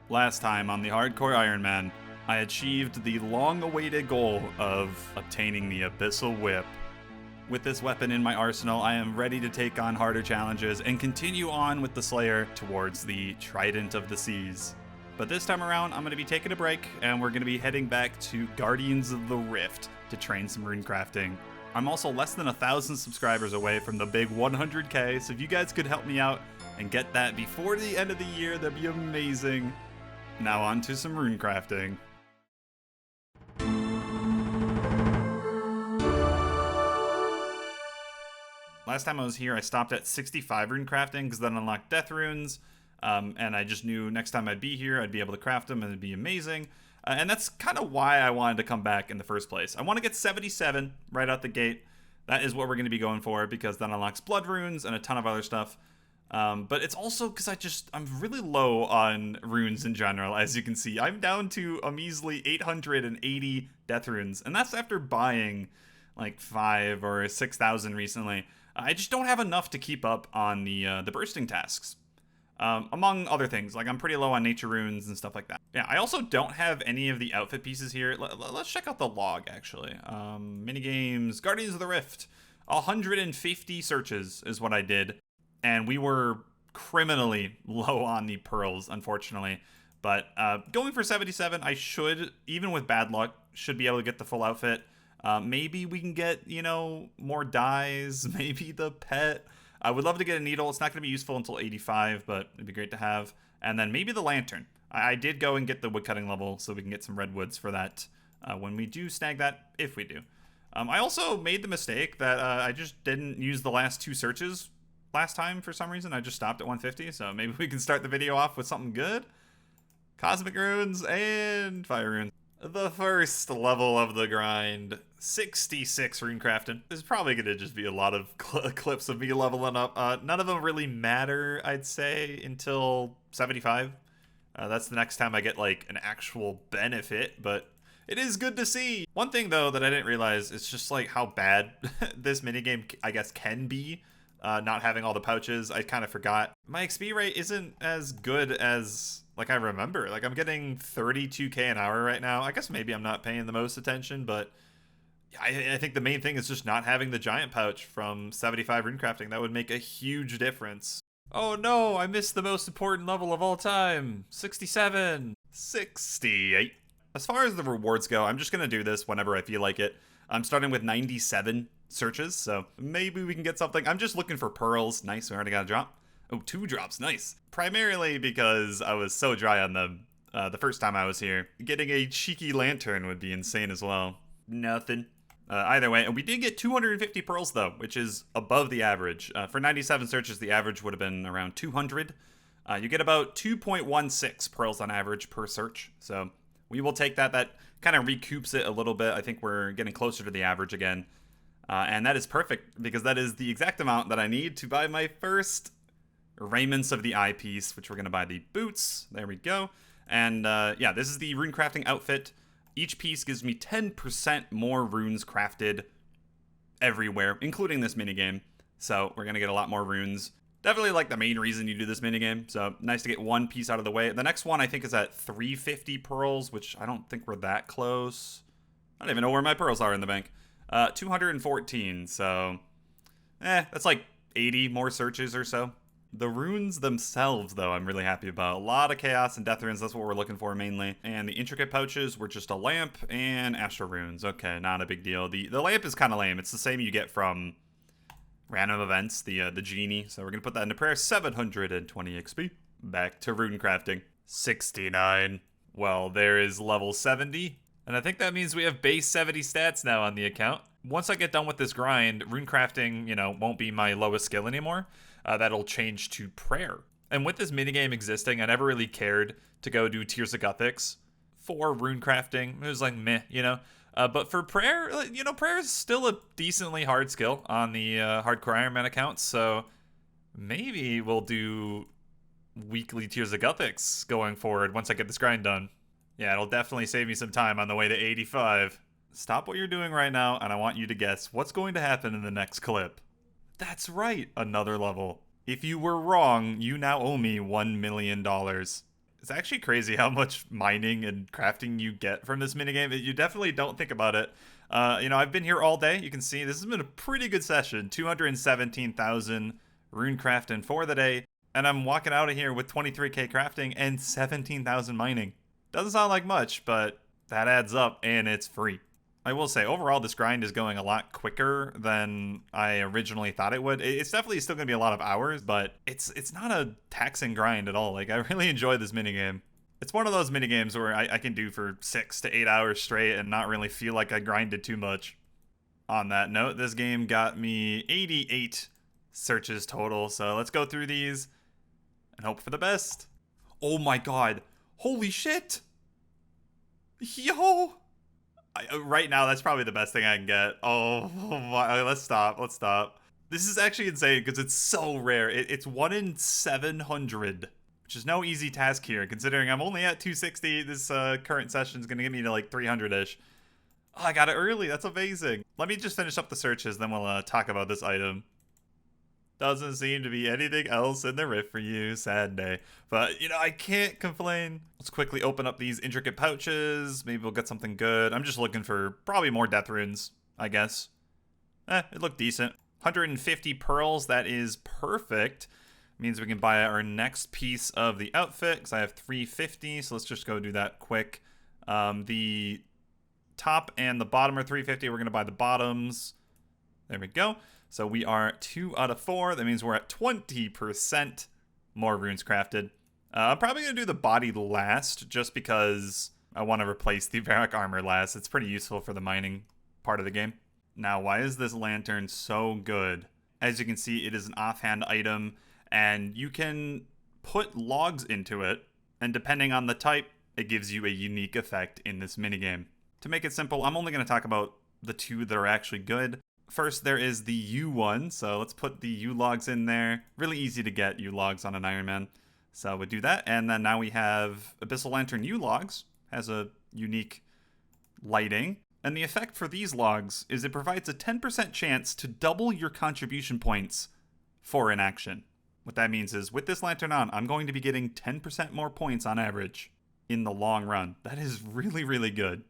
Last time on the Hardcore Iron Man, I achieved the long-awaited goal of obtaining the Abyssal Whip. With this weapon in my arsenal, I am ready to take on harder challenges and continue on with the Slayer towards the Trident of the Seas. But this time around, I'm going to be taking a break, and we're going to be heading back to Guardians of the Rift to train some runecrafting. I'm also less than 1,000 subscribers away from the big 100k, so if you guys could help me out and get that before the end of the year, that'd be amazing. Now on to some runecrafting. Last time I was here, I stopped at 65 runecrafting because that unlocked death runes, and I just knew next time I'd be here, I'd be able to craft them and it'd be amazing. And that's kind of why I wanted to come back in the first place. I want to get 77 right out the gate. That is what we're going to be going for because that unlocks blood runes and a ton of other stuff. But it's also because I'm really low on runes in general, as you can see. I'm down to a measly 880 death runes, and that's after buying like 5 or 6,000 recently. I just don't have enough to keep up on the bursting tasks. Among other things, like I'm pretty low on nature runes and stuff like that. Yeah, I also don't have any of the outfit pieces here. Let's check out the log, actually. Minigames, Guardians of the Rift. 150 searches is what I did. And we were criminally low on the pearls, unfortunately. But going for 77, I should, even with bad luck, should be able to get the full outfit. Maybe we can get, more dyes, maybe the pet. I would love to get a needle. It's not going to be useful until 85, but it'd be great to have. And then maybe the lantern. I did go and get the woodcutting level so we can get some redwoods for that when we do snag that, if we do. I also made the mistake that I just didn't use the last 2 searches last time for some reason. I just stopped at 150, so maybe we can start the video off with something good. Cosmic runes and fire runes. The first level of the grind, 66 runecrafting. There's probably going to just be a lot of clips of me leveling up. None of them really matter, I'd say, until 75. That's the next time I get, like, an actual benefit, but it is good to see. One thing, though, that I didn't realize is just, like, how bad this minigame, I guess, can be. Not having all the pouches, I kind of forgot. My XP rate isn't as good as, like, I remember. Like, I'm getting 32k an hour right now. I guess maybe I'm not paying the most attention, but I think the main thing is just not having the giant pouch from 75 runecrafting. That would make a huge difference. Oh no, I missed the most important level of all time. 67. 68. As far as the rewards go, I'm just going to do this whenever I feel like it. I'm starting with 97 searches, so maybe we can get something. I'm just looking for pearls. Nice, we already got a drop. Oh, 2 drops, nice. Primarily because I was so dry on them the first time I was here. Getting a cheeky lantern would be insane as well. Nothing. Either way, and we did get 250 pearls though, which is above the average. For 97 searches, the average would have been around 200. You get about 2.16 pearls on average per search, so we will take that. That kind of recoups it a little bit. I think we're getting closer to the average again. And that is perfect, because that is the exact amount that I need to buy my first Raiments of the Eye piece, which we're going to buy the boots. There we go. And yeah, this is the runecrafting outfit. Each piece gives me 10% more runes crafted everywhere, including this minigame. So we're going to get a lot more runes. Definitely like the main reason you do this minigame. So nice to get one piece out of the way. The next one I think is at 350 pearls, which I don't think we're that close. I don't even know where my pearls are in the bank. 214, so that's like 80 more searches or so. The runes themselves, though, I'm really happy about. A lot of chaos and death runes, that's what we're looking for mainly. And the intricate pouches were just a lamp and astral runes. Okay, not a big deal. The lamp is kind of lame. It's the same you get from random events, the genie. So we're going to put that into prayer. 720 XP. Back to runecrafting. 69. Well, there is level 70. And I think that means we have base 70 stats now on the account. Once I get done with this grind, runecrafting, won't be my lowest skill anymore. That'll change to prayer. And with this minigame existing, I never really cared to go do Tears of Gothics for runecrafting. It was like meh, But for prayer, prayer is still a decently hard skill on the Hardcore Iron Man account. So maybe we'll do weekly Tears of Gothics going forward once I get this grind done. Yeah, it'll definitely save me some time on the way to 85. Stop what you're doing right now, and I want you to guess what's going to happen in the next clip. That's right, another level. If you were wrong, you now owe me $1 million. It's actually crazy how much mining and crafting you get from this minigame. You definitely don't think about it. I've been here all day. You can see this has been a pretty good session. 217,000 rune crafting for the day. And I'm walking out of here with 23k crafting and 17,000 mining. Doesn't sound like much, but that adds up and it's free. I will say, overall, this grind is going a lot quicker than I originally thought it would. It's definitely still going to be a lot of hours, but it's not a taxing grind at all. Like, I really enjoy this minigame. It's one of those minigames where I can do for 6 to 8 hours straight and not really feel like I grinded too much. On that note, this game got me 88 searches total, so let's go through these and hope for the best. Oh my god. Holy shit! Yo! Right now, that's probably the best thing I can get. Oh my, let's stop. This is actually insane because it's so rare. It's 1 in 700, which is no easy task here, considering I'm only at 260. This current session is going to get me to like 300-ish. Oh, I got it early. That's amazing. Let me just finish up the searches, then we'll talk about this item. Doesn't seem to be anything else in the rift for you. Sad day. But, I can't complain. Let's quickly open up these intricate pouches. Maybe we'll get something good. I'm just looking for probably more death runes, I guess. It looked decent. 150 pearls. That is perfect. Means we can buy our next piece of the outfit, because I have 350. So let's just go do that quick. The top and the bottom are 350. We're going to buy the bottoms. There we go. So we are 2 out of 4. That means we're at 20% more runes crafted. I'm probably going to do the body last, just because I want to replace the Varrock armor last. It's pretty useful for the mining part of the game. Now, why is this lantern so good? As you can see, it is an offhand item, and you can put logs into it, and depending on the type, it gives you a unique effect in this minigame. To make it simple, I'm only going to talk about the 2 that are actually good. First, there is the U one, so let's put the U logs in there. Really easy to get U logs on an Iron Man. So we'll do that, and then now we have Abyssal Lantern U logs. Has a unique lighting. And the effect for these logs is it provides a 10% chance to double your contribution points for an action. What that means is, with this lantern on, I'm going to be getting 10% more points on average in the long run. That is really, really good.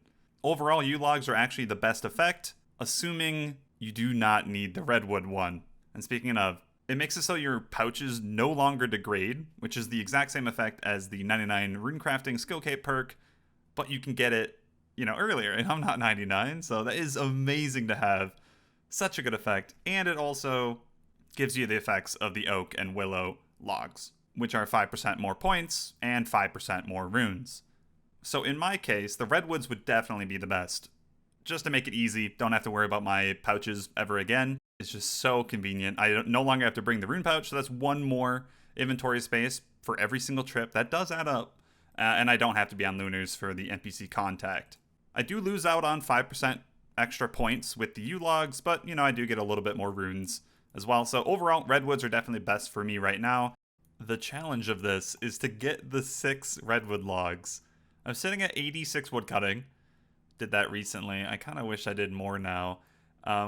Overall, U logs are actually the best effect, assuming you do not need the redwood one. And speaking of, it makes it so your pouches no longer degrade, which is the exact same effect as the 99 runecrafting skill cape perk, but you can get it, earlier, and I'm not 99, so that is amazing to have. Such a good effect. And it also gives you the effects of the oak and willow logs, which are 5% more points and 5% more runes. So in my case, the redwoods would definitely be the best. Just to make it easy, don't have to worry about my pouches ever again. It's just so convenient. I no longer have to bring the rune pouch, so that's 1 more inventory space for every single trip. That does add up. And I don't have to be on Lunars for the NPC contact. I do lose out on 5% extra points with the U-logs, but, I do get a little bit more runes as well. So overall, redwoods are definitely best for me right now. The challenge of this is to get the 6 redwood logs. I'm sitting at 86 woodcutting. Did that recently. I kind of wish I did more now,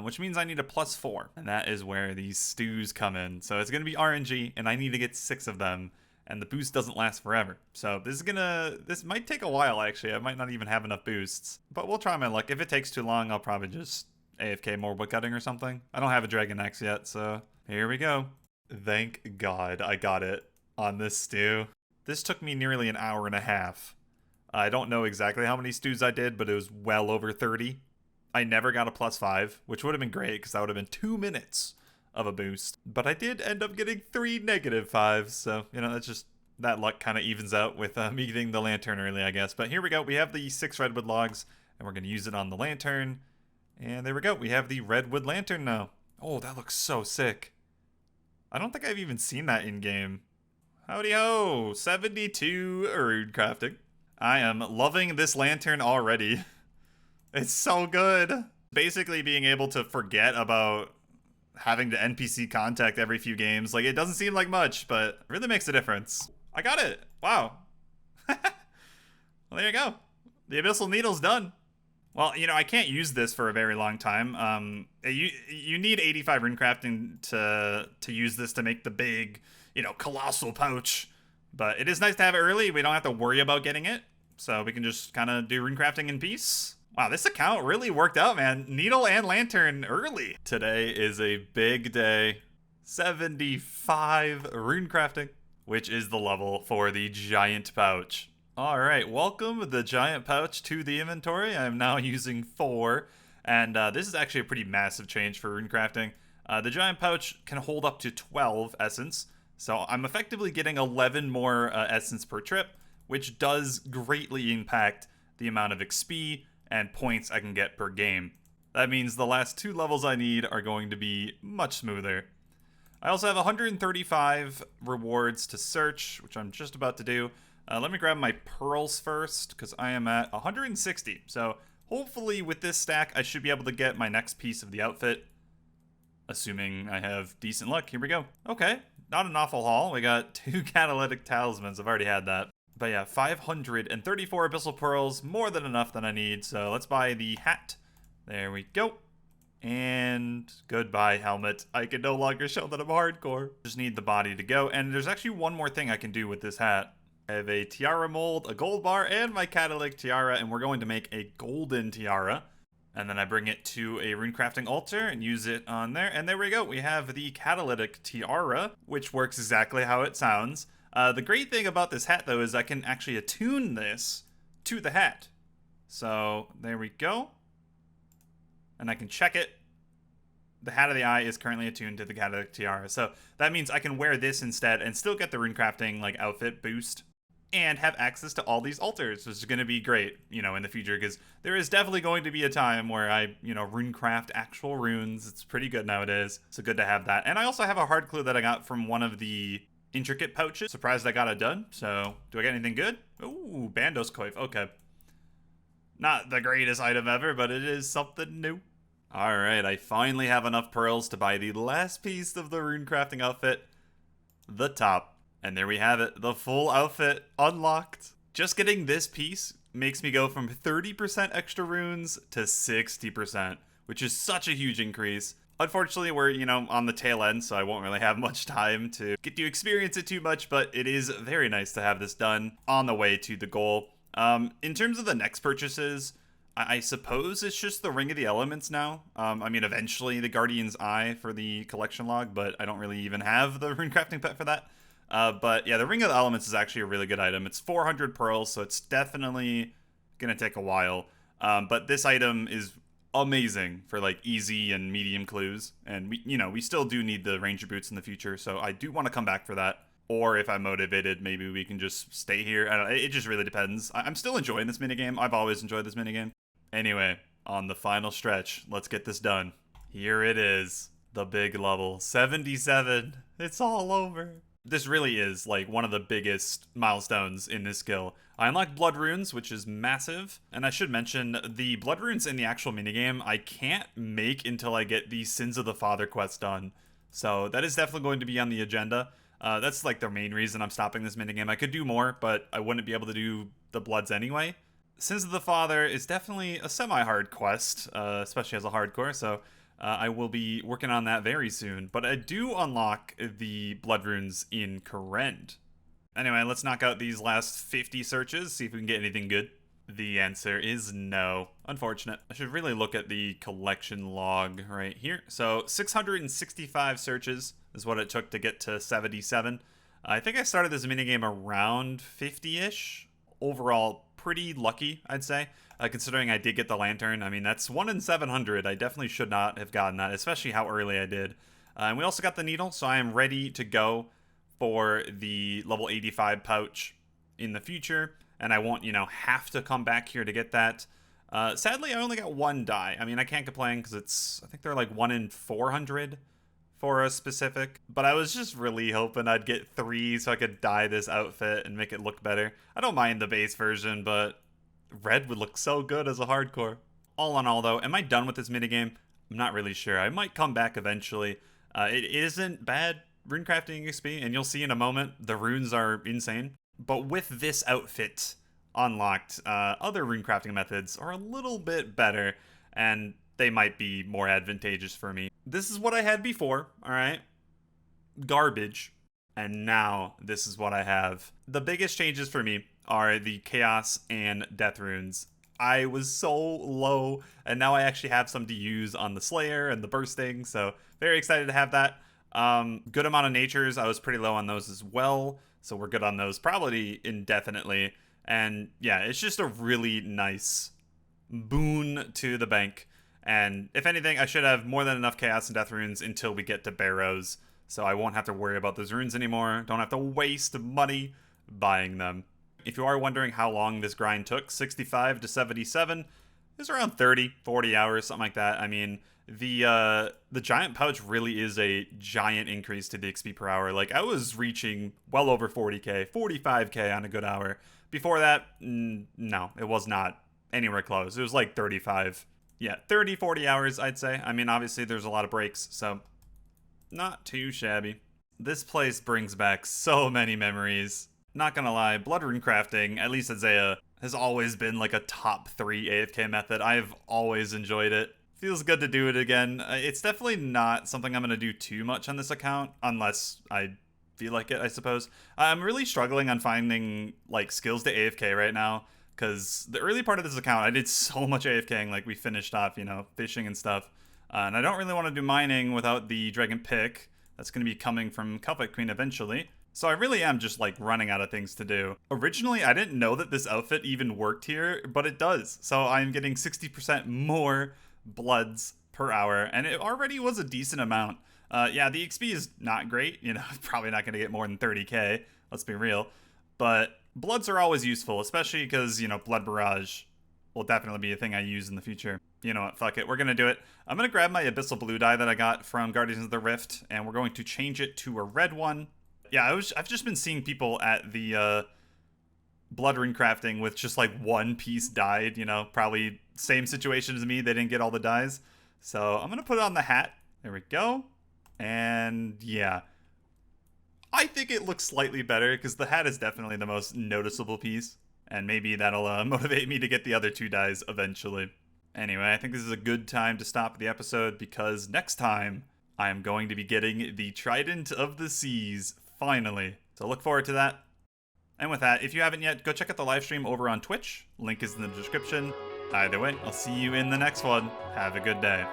which means I need a +4, and that is where these stews come in. So it's going to be RNG, and I need to get 6 of them, and the boost doesn't last forever. So this might take a while, actually. I might not even have enough boosts, but we'll try my luck. If it takes too long, I'll probably just AFK more woodcutting or something. I don't have a Dragon Axe yet, so here we go. Thank God I got it on this stew. This took me nearly an hour and a half. I don't know exactly how many stews I did, but it was well over 30. I never got a +5, which would have been great because that would have been 2 minutes of a boost. But I did end up getting 3 -5s, so, that's just, that luck kind of evens out with me getting the lantern early, I guess. But here we go. We have the 6 redwood logs, and we're going to use it on the lantern. And there we go. We have the redwood lantern now. Oh, that looks so sick. I don't think I've even seen that in-game. Howdy ho! 72 rune crafting. I am loving this lantern already. It's so good. Basically being able to forget about having to NPC contact every few games. Like, it doesn't seem like much, but it really makes a difference. I got it. Wow. Well, there you go. The Abyssal Needle's done. Well, I can't use this for a very long time. You need 85 runecrafting to use this to make the big, colossal pouch But it is nice to have it early. We don't have to worry about getting it. So we can just kind of do runecrafting in peace. Wow, this account really worked out, man. Needle and lantern early. Today is a big day. 75 runecrafting, which is the level for the giant pouch. All right, welcome the giant pouch to the inventory. I'm now using 4, and this is actually a pretty massive change for runecrafting. The giant pouch can hold up to 12 essence, so I'm effectively getting 11 more essence per trip, which does greatly impact the amount of XP and points I can get per game. That means the last 2 levels I need are going to be much smoother. I also have 135 rewards to search, which I'm just about to do. Let me grab my pearls first, because I am at 160. So hopefully with this stack, I should be able to get my next piece of the outfit, assuming I have decent luck. Here we go. Okay, not an awful haul. We got 2 catalytic talismans. I've already had that. But yeah, 534 Abyssal Pearls, more than enough that I need. So let's buy the hat. There we go. And goodbye, helmet. I can no longer show that I'm hardcore. Just need the body to go. And there's actually one more thing I can do with this hat. I have a tiara mold, a gold bar, and my catalytic tiara. And we're going to make a golden tiara. And then I bring it to a runecrafting altar and use it on there. And there we go. We have the catalytic tiara, which works exactly how it sounds. The great thing about this hat, though, is I can actually attune this to the hat. So there we go. And I can check it. The hat of the eye is currently attuned to the catalytic tiara. So that means I can wear this instead and still get the runecrafting like outfit boost and have access to all these altars, which is going to be great, you know, in the future, because there is definitely going to be a time where I, you know, runecraft actual runes. It's pretty good nowadays. So good to have that. And I also have a hard clue that I got from one of the intricate pouches. Surprised I got it done. So do I get anything good? Ooh, Bandos Coif. Okay. Not the greatest item ever, but it is something new. All right, I finally have enough pearls to buy the last piece of the runecrafting outfit, the top. And there we have it, the full outfit unlocked. Just getting this piece makes me go from 30% extra runes to 60%, which is such a huge increase. Unfortunately, we're, you know, on the tail end, so I won't really have much time to get to experience it too much, but it is very nice to have this done on the way to the goal. In terms of the next purchases, I suppose it's just the Ring of the Elements now. I mean, eventually the Guardian's Eye for the collection log, but I don't really even have the runecrafting pet for that. But yeah, the Ring of the Elements is actually a really good item. It's 400 pearls, so it's definitely going to take a while. But this item is amazing for like easy and medium clues, and we still do need the ranger boots in the future, so I do want to come back for that. Or if I'm motivated, maybe we can just stay here. I don't know, it just really depends. I'm still enjoying this minigame. I've always enjoyed this minigame. Anyway, on the final stretch, let's get this done. Here it is, the big level 77. It's all over. This really is like one of the biggest milestones in this skill. I unlocked blood runes, which is massive. And I should mention, the blood runes in the actual minigame, I can't make until I get the Sins of the Father quest done. So that is definitely going to be on the agenda. That's like the main reason I'm stopping this minigame. I could do more, but I wouldn't be able to do the bloods anyway. Sins of the Father is definitely a semi-hard quest, especially as a hardcore, so I will be working on that very soon. But I do unlock the blood runes in Kourend. Anyway, let's knock out these last 50 searches, see if we can get anything good. The answer is no. Unfortunate. I should really look at the collection log right here. So 665 searches is what it took to get to 77. I think I started this minigame around 50-ish. Overall, pretty lucky, I'd say, considering I did get the lantern. I mean, that's 1 in 700. I definitely should not have gotten that, especially how early I did. And we also got the needle, so I am ready to go for the level 85 pouch in the future. And I won't, have to come back here to get that. Sadly, I only got 1 die. I mean, I can't complain because I think they're like 1 in 400 for a specific. But I was just really hoping I'd get 3 so I could dye this outfit and make it look better. I don't mind the base version, but red would look so good as a hardcore. All in all, though, am I done with this minigame? I'm not really sure. I might come back eventually. It isn't bad runecrafting XP, and you'll see in a moment, the runes are insane. But with this outfit unlocked, other runecrafting methods are a little bit better, and they might be more advantageous for me. This is what I had before, alright? Garbage. And now this is what I have. The biggest changes for me are the Chaos and Death runes. I was so low, and now I actually have some to use on the Slayer and the Bursting, so very excited to have that. Good amount of Natures. I was pretty low on those as well, so we're good on those probably indefinitely. And yeah, it's just a really nice boon to the bank. And if anything, I should have more than enough Chaos and Death runes until we get to Barrows, so I won't have to worry about those runes anymore. Don't have to waste money buying them. If you are wondering how long this grind took, 65 to 77 is around 30, 40 hours, something like that. I mean, the giant pouch really is a giant increase to the XP per hour. Like, I was reaching well over 40k, 45k on a good hour. Before that, no, it was not anywhere close. It was like 35. Yeah, 30, 40 hours, I'd say. I mean, obviously, there's a lot of breaks, so not too shabby. This place brings back so many memories. Not gonna lie, blood rune crafting, at least at Zaya, has always been like a top 3 AFK method. I've always enjoyed it. Feels good to do it again. It's definitely not something I'm gonna do too much on this account, unless I feel like it, I suppose. I'm really struggling on finding like skills to AFK right now, because the early part of this account, I did so much AFKing, like we finished off, you know, fishing and stuff. And I don't really want to do mining without the dragon pick. That's going to be coming from Calvite Queen eventually. So I really am just like running out of things to do. Originally, I didn't know that this outfit even worked here, but it does. So I'm getting 60% more bloods per hour, and it already was a decent amount. Yeah, the XP is not great. You know, probably not going to get more than 30k. Let's be real. But bloods are always useful, especially because, you know, Blood Barrage will definitely be a thing I use in the future. You know what, fuck it, we're gonna do it. I'm gonna grab my Abyssal blue dye that I got from Guardians of the Rift, and we're going to change it to a red one. Yeah, I've just been seeing people at the blood rune crafting with just like one piece dyed, you know, probably same situation as me, they didn't get all the dyes. So I'm gonna put it on the hat. There we go. And yeah, I think it looks slightly better because the hat is definitely the most noticeable piece. And maybe that'll motivate me to get the other 2 dyes eventually. Anyway, I think this is a good time to stop the episode because next time I am going to be getting the Trident of the Seas, finally. So look forward to that. And with that, if you haven't yet, go check out the live stream over on Twitch. Link is in the description. Either way, I'll see you in the next one. Have a good day.